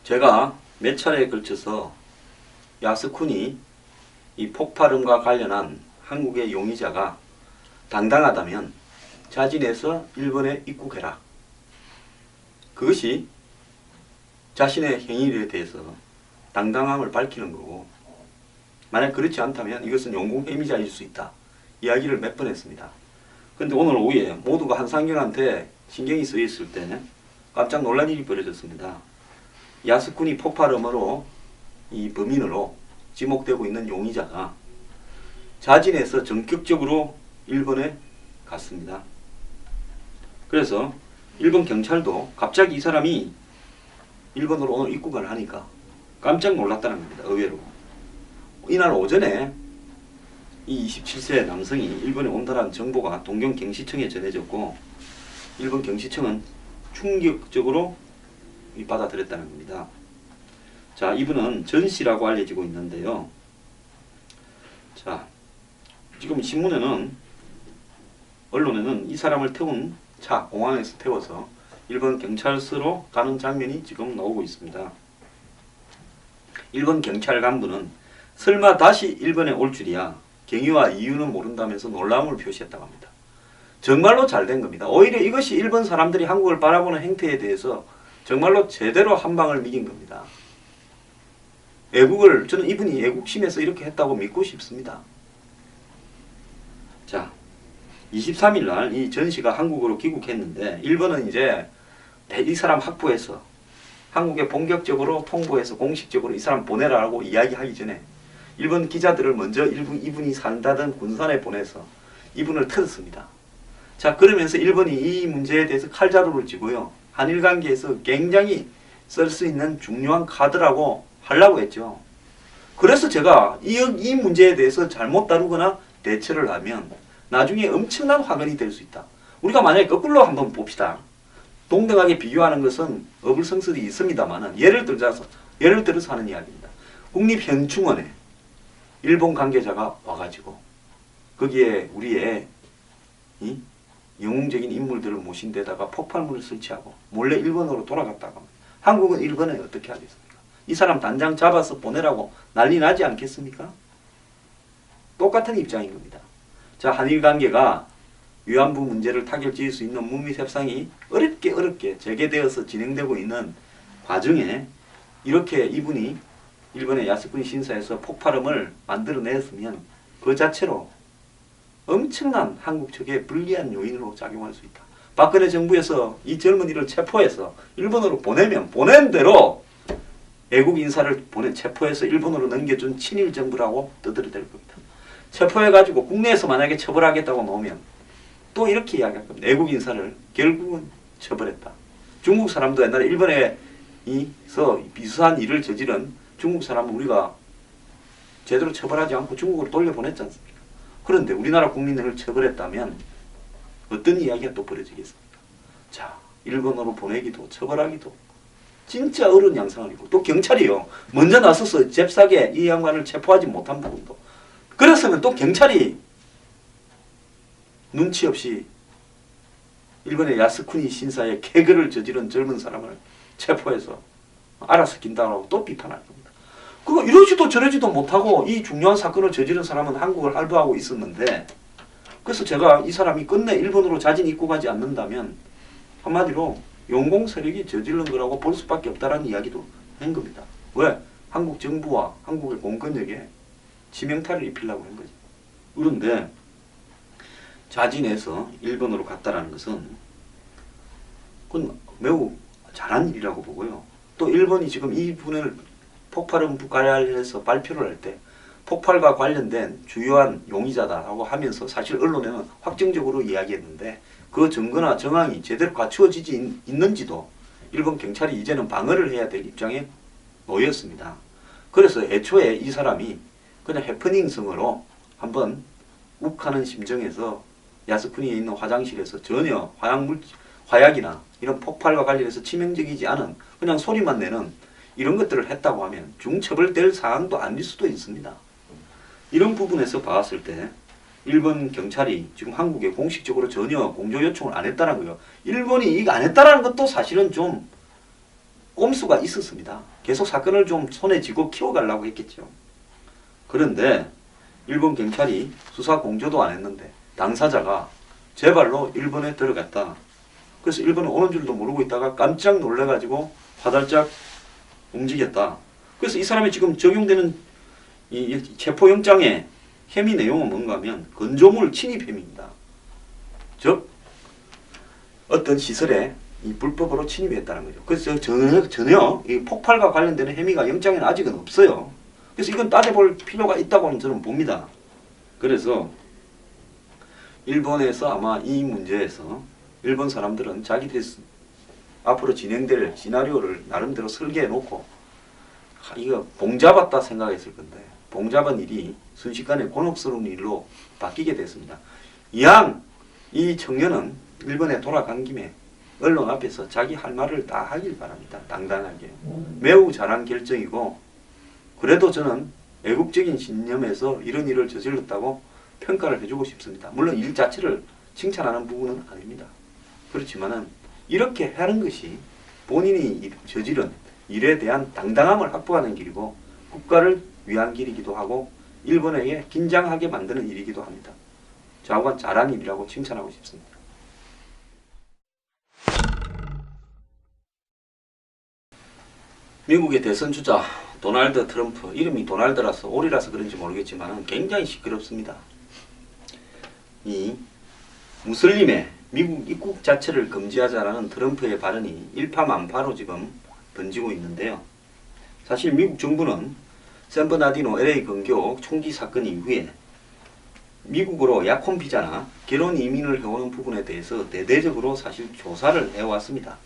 제가 몇 차례에 걸쳐서 야스쿠니 이 폭발음과 관련한 한국의 용의자가 당당하다면 자진해서 일본에 입국해라. 그것이 자신의 행위에 대해서 당당함을 밝히는 거고, 만약 그렇지 않다면 이것은 용공해미자일 수 있다. 이야기를 몇 번 했습니다. 그런데 오늘 오후에 모두가 한상경한테 신경이 쓰여 있을 때 깜짝 놀란 일이 벌어졌습니다. 야스쿠니 폭발음으로 이 범인으로 지목되고 있는 용의자가 자진해서 전격적으로 일본에 갔습니다. 그래서 일본 경찰도 갑자기 이 사람이 일본으로 오늘 입국을 하니까 깜짝 놀랐다는 겁니다. 의외로. 이날 오전에 이 27세 남성이 일본에 온다는 정보가 동경 경시청에 전해졌고, 일본 경시청은 충격적으로 받아들였다는 겁니다. 자, 이분은 전 씨라고 알려지고 있는데요. 자, 지금 신문에는, 언론에는 이 사람을 태운 차, 공항에서 태워서 일본 경찰서로 가는 장면이 지금 나오고 있습니다. 일본 경찰 간부는 설마 다시 일본에 올 줄이야, 경위와 이유는 모른다면서 놀라움을 표시했다고 합니다. 정말로 잘 된 겁니다. 오히려 이것이 일본 사람들이 한국을 바라보는 행태에 대해서 정말로 제대로 한 방을 미긴 겁니다. 저는 이분이 애국심에서 이렇게 했다고 믿고 싶습니다. 자, 23일 날 이 전 씨가 한국으로 귀국했는데, 일본은 이제 이 사람 확보해서 한국에 본격적으로 통보해서 공식적으로 이 사람 보내라고 이야기하기 전에 일본 기자들을 먼저 이분이 산다던 군산에 보내서 이분을 틀었습니다. 자, 그러면서 일본이 이 문제에 대해서 칼자루를 쥐고요, 한일 관계에서 굉장히 쓸 수 있는 중요한 카드라고 하려고 했죠. 그래서 제가 이 문제에 대해서 잘못 다루거나 대처를 하면 나중에 엄청난 화근이 될 수 있다. 우리가 만약에 거꾸로 한번 봅시다. 동등하게 비교하는 것은 어불성설이 있습니다만, 예를 들어서 하는 이야기입니다. 국립현충원에 일본 관계자가 와가지고 거기에 우리의 영웅적인 인물들을 모신 데다가 폭발물을 설치하고 몰래 일본으로 돌아갔다고 합니다. 한국은 일본에 어떻게 하겠습니까? 이 사람 단장 잡아서 보내라고 난리 나지 않겠습니까? 똑같은 입장인 겁니다. 자, 한일 관계가 위안부 문제를 타결지을 수 있는 물밑 협상이 어렵게 재개되어서 진행되고 있는 과정에 이렇게 이분이 일본의 야스쿠니 신사에서 폭발음을 만들어냈으면 그 자체로 엄청난 한국 측에 불리한 요인으로 작용할 수 있다. 박근혜 정부에서 이 젊은이를 체포해서 일본으로 보내면 보낸 대로 애국 인사를 체포해서 일본으로 넘겨준 친일 정부라고 떠들어댈 겁니다. 체포해가지고 국내에서 만약에 처벌하겠다고 나오면 또 이렇게 이야기할 겁니다. 애국 인사를 결국은 처벌했다. 중국 사람도 옛날에 일본에서 비슷한 일을 저지른 중국 사람은 우리가 제대로 처벌하지 않고 중국으로 돌려보냈지 않습니까? 그런데 우리나라 국민을 처벌했다면 어떤 이야기가 또 벌어지겠습니까? 자, 일본으로 보내기도 처벌하기도 진짜 어려운 양상이고, 또 경찰이요, 먼저 나서서 잽싸게 이 양반을 체포하지 못한 부분도, 그랬으면 또 경찰이 눈치 없이 일본의 야스쿠니 신사에 개그를 저지른 젊은 사람을 체포해서 알아서 긴다고 또 비판할 겁니다. 그거 이러지도 저러지도 못하고 이 중요한 사건을 저지른 사람은 한국을 할부하고 있었는데, 그래서 제가 이 사람이 끝내 일본으로 자진 입국하지 않는다면 한마디로 용공 세력이 저지른 거라고 볼 수밖에 없다라는 이야기도 한 겁니다. 왜? 한국 정부와 한국의 공권력에 치명타를 입히려고 한 거죠. 그런데 자진해서 일본으로 갔다라는 것은 그건 매우 잘한 일이라고 보고요. 또 일본이 지금 이 분을 폭발음 관련해서 발표를 할 때 폭발과 관련된 주요한 용의자다라고 하면서 사실 언론에는 확정적으로 이야기했는데, 그 증거나 정황이 제대로 갖추어지지 있는지도 일본 경찰이 이제는 방어를 해야 될 입장에 놓였습니다. 그래서 애초에 이 사람이 그냥 해프닝성으로 한번 욱하는 심정에서 야스쿠니에 있는 화장실에서 전혀 화약이나 이런 폭발과 관련해서 치명적이지 않은 그냥 소리만 내는 이런 것들을 했다고 하면 중처벌될 사항도 아닐 수도 있습니다. 이런 부분에서 봤을 때 일본 경찰이 지금 한국에 공식적으로 전혀 공조 요청을 안 했다는 거예요. 일본이 이거 안 했다는 것도 사실은 좀 꼼수가 있었습니다. 계속 사건을 좀 손에 쥐고 키워가려고 했겠죠. 그런데 일본 경찰이 수사 공조도 안 했는데 당사자가 제 발로 일본에 들어갔다. 그래서 일본은 오는 줄도 모르고 있다가 깜짝 놀래가지고 화들짝 움직였다. 그래서 이 사람이 지금 적용되는 이 체포영장의 혐의 내용은 뭔가 하면 건조물 침입 혐의입니다. 즉 어떤 시설에 이 불법으로 침입했다는 거죠. 그래서 전혀 이 폭발과 관련되는 혐의가 영장에는 아직은 없어요. 그래서 이건 따져볼 필요가 있다고는 저는 봅니다. 그래서 일본에서 아마 이 문제에서 일본 사람들은 자기들이 앞으로 진행될 시나리오를 나름대로 설계해 놓고 이거 봉잡았다 생각했을 건데 봉잡은 일이 순식간에 곤혹스러운 일로 바뀌게 됐습니다. 이왕 이 청년은 일본에 돌아간 김에 언론 앞에서 자기 할 말을 다 하길 바랍니다. 당당하게. 매우 잘한 결정이고 그래도 저는 애국적인 신념에서 이런 일을 저질렀다고 평가를 해주고 싶습니다. 물론 일 자체를 칭찬하는 부분은 아닙니다. 그렇지만은 이렇게 하는 것이 본인이 저지른 일에 대한 당당함을 확보하는 길이고 국가를 위한 길이기도 하고 일본에게 긴장하게 만드는 일이기도 합니다. 좌우간 잘한 일이라고 칭찬하고 싶습니다. 미국의 대선 주자 도널드 트럼프, 이름이 도널드라서 올이라서 그런지 모르겠지만 굉장히 시끄럽습니다. 이 무슬림의 미국 입국 자체를 금지하자라는 트럼프의 발언이 일파만파로 지금 번지고 있는데요. 사실 미국 정부는 샌버나디노 LA 근교 총기 사건 이후에 미국으로 약혼 비자나 결혼 이민을 해오는 부분에 대해서 대대적으로 사실 조사를 해왔습니다.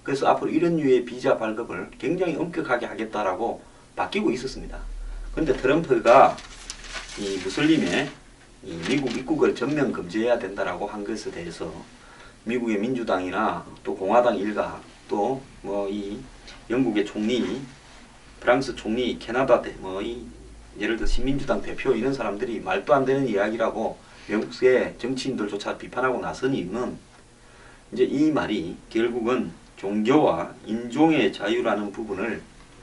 그래서 앞으로 이런 류의 비자 발급을 굉장히 엄격하게 하겠다라고 바뀌고 있었습니다. 그런데 트럼프가 이 무슬림의 이 미국 입국을 전면 금지해야 된다라고 한 것에 대해서 미국의 민주당이나 또 공화당 일가 또 뭐 이 영국의 총리, 프랑스 총리, 캐나다 예를 들어 신민주당 대표 이런 사람들이 말도 안 되는 이야기라고 외국의 정치인들조차 비판하고 나선 이유는 이제 이 말이 결국은 종교와 인종의 자유라는 부분을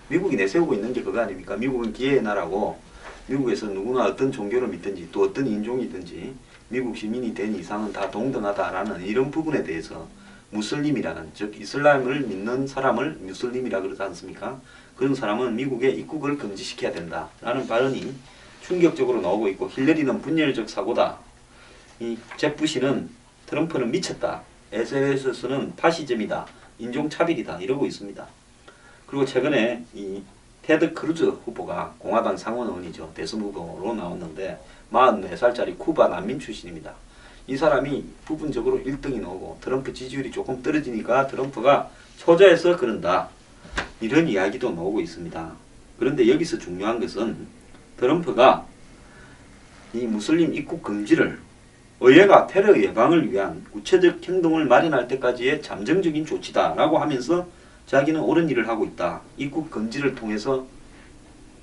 미국이 내세우고 있는 게 그거 아닙니까? 미국은 기회의 나라고 미국에서 누구나 어떤 종교를 믿든지 또 어떤 인종이든지 미국 시민이 된 이상은 다 동등하다라는 이런 부분에 대해서 무슬림이라는 즉 이슬람을 믿는 사람을 무슬림이라 그러지 않습니까? 그런 사람은 미국에 입국을 금지시켜야 된다라는 발언이 충격적으로 나오고 있고 힐러리는 분열적 사고다. 이 잭부시는 트럼프는 미쳤다. SNS에서는 파시즘이다. 인종차별이다. 이러고 있습니다. 그리고 최근에 이 테드 크루즈 후보가 공화당 상원의원이죠. 대선 후보로 나왔는데 44살짜리 쿠바 난민 출신입니다. 이 사람이 부분적으로 1등이 나오고 트럼프 지지율이 조금 떨어지니까 트럼프가 초조해서 그런다. 이런 이야기도 나오고 있습니다. 그런데 여기서 중요한 것은 트럼프가 이 무슬림 입국 금지를 의회가 테러 예방을 위한 구체적 행동을 마련할 때까지의 잠정적인 조치다라고 하면서 자기는 옳은 일을 하고 있다. 입국 금지를 통해서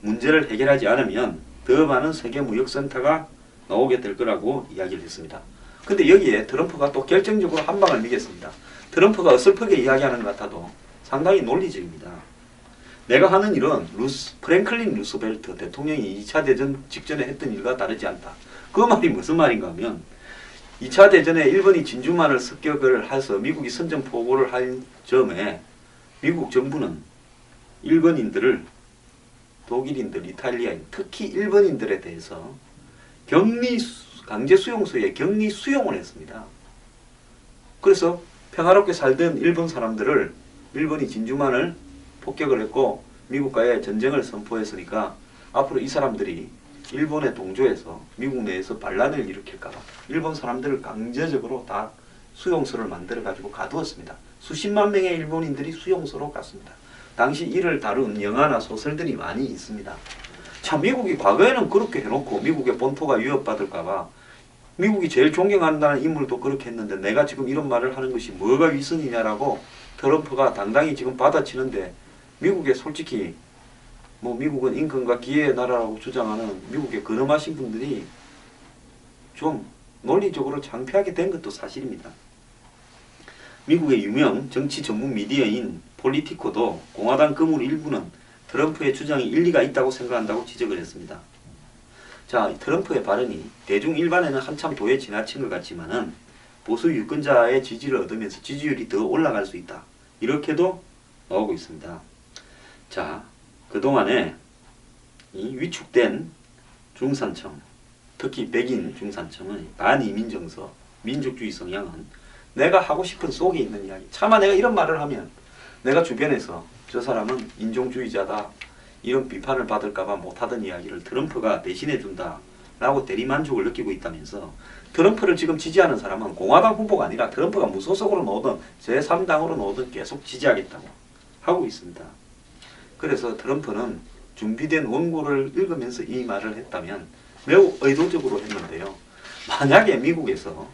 문제를 해결하지 않으면 더 많은 세계무역센터가 나오게 될 거라고 이야기를 했습니다. 근데 여기에 트럼프가 또 결정적으로 한 방을 미겠습니다. 트럼프가 어설프게 이야기하는 것 같아도 상당히 논리적입니다. 내가 하는 일은 프랭클린 루스벨트 대통령이 2차 대전 직전에 했던 일과 다르지 않다. 그 말이 무슨 말인가 하면 2차 대전에 일본이 진주만을 습격을 해서 미국이 선전포고를 한 점에 미국 정부는 일본인들을 독일인들, 이탈리아인, 특히 일본인들에 대해서 강제 수용소에 격리 수용을 했습니다. 그래서 평화롭게 살던 일본 사람들을 일본이 진주만을 폭격을 했고 미국과의 전쟁을 선포했으니까 앞으로 이 사람들이 일본에 동조해서 미국 내에서 반란을 일으킬까봐 일본 사람들을 강제적으로 다 수용소를 만들어 가지고 가두었습니다. 수십만 명의 일본인들이 수용소로 갔습니다. 당시 이를 다룬 영화나 소설들이 많이 있습니다. 참 미국이 과거에는 그렇게 해놓고 미국의 본토가 위협받을까봐 미국이 제일 존경한다는 인물도 그렇게 했는데 내가 지금 이런 말을 하는 것이 뭐가 위선이냐라고 트럼프가 당당히 지금 받아치는데 미국에 솔직히 뭐 미국은 인권과 기회의 나라라고 주장하는 미국의 근엄하신 분들이 좀 논리적으로 창피하게 된 것도 사실입니다. 미국의 유명 정치 전문 미디어인 폴리티코도 공화당 거물 일부는 트럼프의 주장이 일리가 있다고 생각한다고 지적을 했습니다. 자, 트럼프의 발언이 대중 일반에는 한참 도에 지나친 것 같지만은 보수 유권자의 지지를 얻으면서 지지율이 더 올라갈 수 있다. 이렇게도 나오고 있습니다. 자, 그동안에 이 위축된 중산층, 특히 백인 중산층의 반이민 정서, 민족주의 성향은 내가 하고 싶은 속에 있는 이야기. 차마 내가 이런 말을 하면 내가 주변에서 저 사람은 인종주의자다, 이런 비판을 받을까봐 못하던 이야기를 트럼프가 대신해준다 라고 대리만족을 느끼고 있다면서, 트럼프를 지금 지지하는 사람은 공화당 후보가 아니라 트럼프가 무소속으로 나오든 제3당으로 나오든 계속 지지하겠다고 하고 있습니다. 그래서 트럼프는 준비된 원고를 읽으면서 이 말을 했다면 매우 의도적으로 했는데요. 만약에 미국에서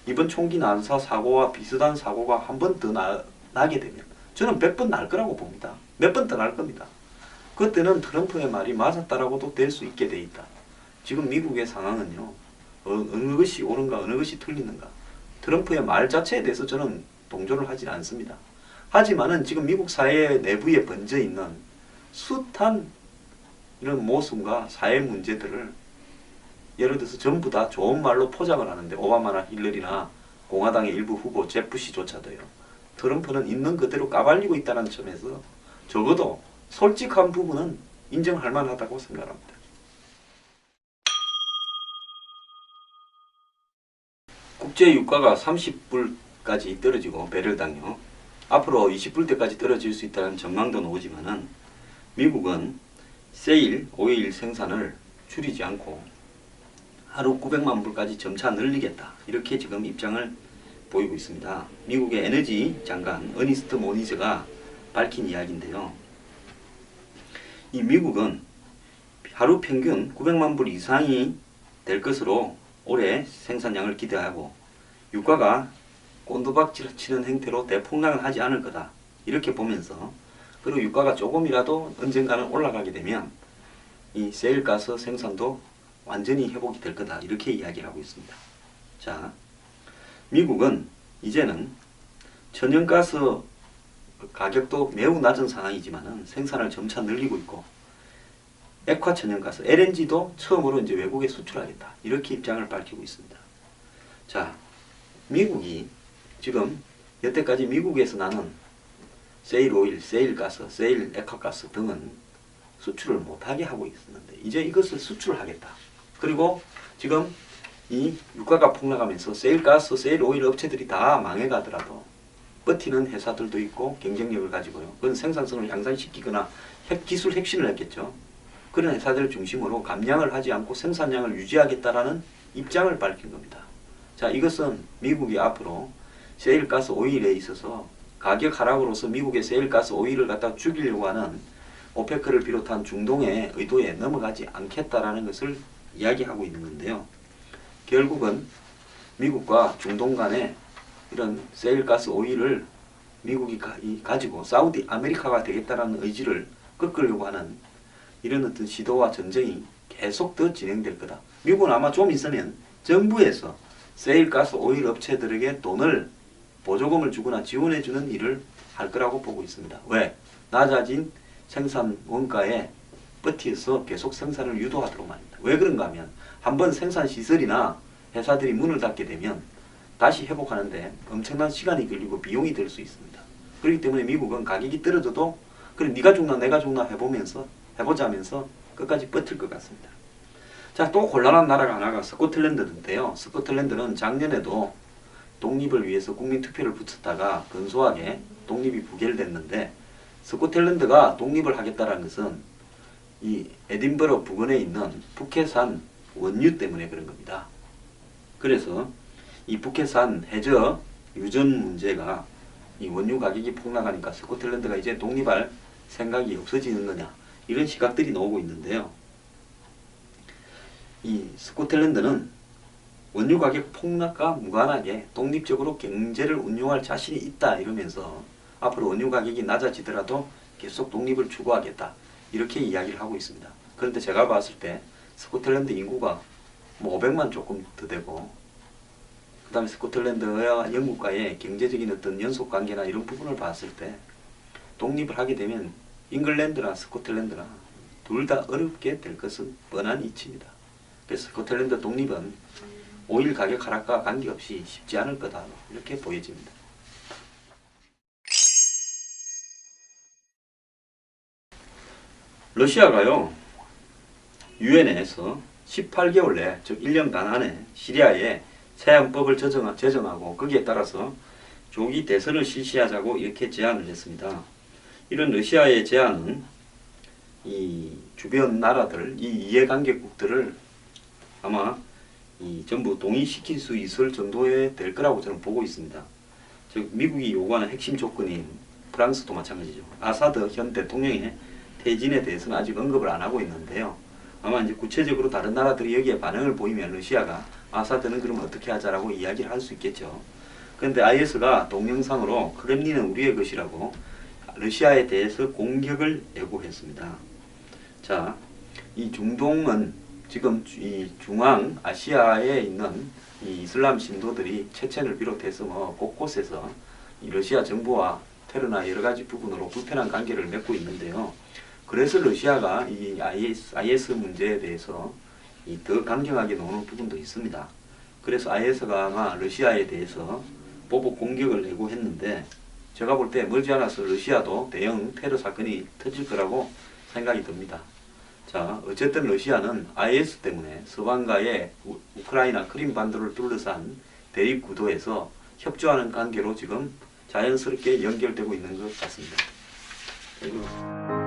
이번 총기 난사 사고와 비슷한 사고가 한 번 더 나게 되면 저는 100번 날 거라고 봅니다. 몇 번 더 날 겁니다. 그때는 트럼프의 말이 맞았다라고도 될 수 있게 돼 있다. 지금 미국의 상황은요, 어느 것이 옳은가 어느 것이 틀리는가, 트럼프의 말 자체에 대해서 저는 동조를 하지 않습니다. 하지만은 지금 미국 사회 내부에 번져 있는 숱한 이런 모순과 사회 문제들을 예를 들어서 전부 다 좋은 말로 포장을 하는데, 오바마나 힐러리나 공화당의 일부 후보 잭 부시조차도요, 트럼프는 있는 그대로 까발리고 있다는 점에서 적어도 솔직한 부분은 인정할 만하다고 생각합니다. 국제 유가가 30불까지 떨어지고 배럴당요, 앞으로 20불대까지 떨어질 수 있다는 전망도 나오지만은 미국은 세일 오일 생산을 줄이지 않고 하루 900만 불까지 점차 늘리겠다, 이렇게 지금 입장을 보이고 있습니다. 미국의 에너지 장관 어니스트 모니즈가 밝힌 이야기인데요. 이 미국은 하루 평균 900만 불 이상이 될 것으로 올해 생산량을 기대하고 유가가 꼰두박질 치는 행태로 대폭락을 하지 않을 거다, 이렇게 보면서, 그리고 유가가 조금이라도 언젠가는 올라가게 되면 이 세일가스 생산도 완전히 회복이 될 거다, 이렇게 이야기를 하고 있습니다. 자, 미국은 이제는 천연가스 가격도 매우 낮은 상황이지만은 생산을 점차 늘리고 있고, 액화 천연가스 LNG도 처음으로 이제 외국에 수출하겠다, 이렇게 입장을 밝히고 있습니다. 자, 미국이 지금 여태까지 미국에서 나는 세일 오일, 세일 가스, 세일 액화가스 등은 수출을 못하게 하고 있었는데 이제 이것을 수출하겠다. 그리고 지금 이 유가가 폭락하면서 세일 가스, 세일 오일 업체들이 다 망해가더라도 버티는 회사들도 있고 경쟁력을 가지고요, 그건 생산성을 향상시키거나 기술 혁신을 했겠죠. 그런 회사들을 중심으로 감량을 하지 않고 생산량을 유지하겠다라는 입장을 밝힌 겁니다. 자, 이것은 미국이 앞으로 세일가스 오일에 있어서 가격 하락으로서 미국의 세일가스 오일을 갖다 죽이려고 하는 오페크를 비롯한 중동의 의도에 넘어가지 않겠다라는 것을 이야기하고 있는 건데요. 결국은 미국과 중동 간에 이런 세일가스 오일을 미국이 가지고 사우디 아메리카가 되겠다라는 의지를 꺾으려고 하는 이런 어떤 시도와 전쟁이 계속 더 진행될 거다. 미국은 아마 좀 있으면 정부에서 세일가스 오일 업체들에게 돈을, 보조금을 주거나 지원해주는 일을 할 거라고 보고 있습니다. 왜? 낮아진 생산 원가에 버티어서 계속 생산을 유도하도록 말입니다. 왜 그런가 하면 한번 생산 시설이나 회사들이 문을 닫게 되면 다시 회복하는데 엄청난 시간이 걸리고 비용이 들 수 있습니다. 그렇기 때문에 미국은 가격이 떨어져도 그래 네가 죽나 내가 죽나 해보자 하면서 끝까지 버틸 것 같습니다. 자, 또 곤란한 나라가 하나가 스코틀랜드인데요. 스코틀랜드는 작년에도 독립을 위해서 국민투표를 붙였다가 근소하게 독립이 부결됐는데, 스코틀랜드가 독립을 하겠다는 것은 이 에딘버러 부근에 있는 북해산 원유 때문에 그런 겁니다. 그래서 이 북해산 해저 유전 문제가, 이 원유 가격이 폭락하니까 스코틀랜드가 이제 독립할 생각이 없어지는 거냐, 이런 시각들이 나오고 있는데요. 이 스코틀랜드는 원유 가격 폭락과 무관하게 독립적으로 경제를 운용할 자신이 있다, 이러면서 앞으로 원유 가격이 낮아지더라도 계속 독립을 추구하겠다, 이렇게 이야기를 하고 있습니다. 그런데 제가 봤을 때 스코틀랜드 인구가 뭐 500만 조금 더 되고, 그 다음에 스코틀랜드와 영국과의 경제적인 어떤 연속관계나 이런 부분을 봤을 때 독립을 하게 되면 잉글랜드나 스코틀랜드나 둘 다 어렵게 될 것은 뻔한 이치입니다. 그래서 스코틀랜드 독립은 오일 가격 하락과 관계없이 쉽지 않을 거다 이렇게 보여집니다. 러시아가요 유엔에서 18개월 내, 즉 1년간 안에 시리아에 새양법을 제정하고 거기에 따라서 조기 대선을 실시하자고 이렇게 제안을 했습니다. 이런 러시아의 제안은 이 주변 나라들, 이 이해관계국들을 아마 전부 동의시킬 수 있을 정도에 될 거라고 저는 보고 있습니다. 즉 미국이 요구하는 핵심 조건인 프랑스도 마찬가지죠. 아사드 현 대통령의 퇴진에 대해서는 아직 언급을 안 하고 있는데요. 아마 이제 구체적으로 다른 나라들이 여기에 반응을 보이면 러시아가 아사드는 그럼 어떻게 하자라고 이야기를 할 수 있겠죠. 그런데 IS가 동영상으로 크렘린은 우리의 것이라고 러시아에 대해서 공격을 예고했습니다. 자, 이 중동은 지금 이 중앙 아시아에 있는 이 이슬람 신도들이 체첸을 비롯해서 뭐 곳곳에서 이 러시아 정부와 테러나 여러 가지 부분으로 불편한 관계를 맺고 있는데요. 그래서 러시아가 이 IS 문제에 대해서 더 강경하게 나오는 부분도 있습니다. 그래서 IS가 아마 러시아에 대해서 보복 공격을 예고했는데 제가 볼 때 머지않아서 러시아도 대형 테러 사건이 터질 거라고 생각이 듭니다. 자, 어쨌든 러시아는 IS 때문에 서방과의 우크라이나 크림 반도를 둘러싼 대립 구도에서 협조하는 관계로 지금 자연스럽게 연결되고 있는 것 같습니다. 그리고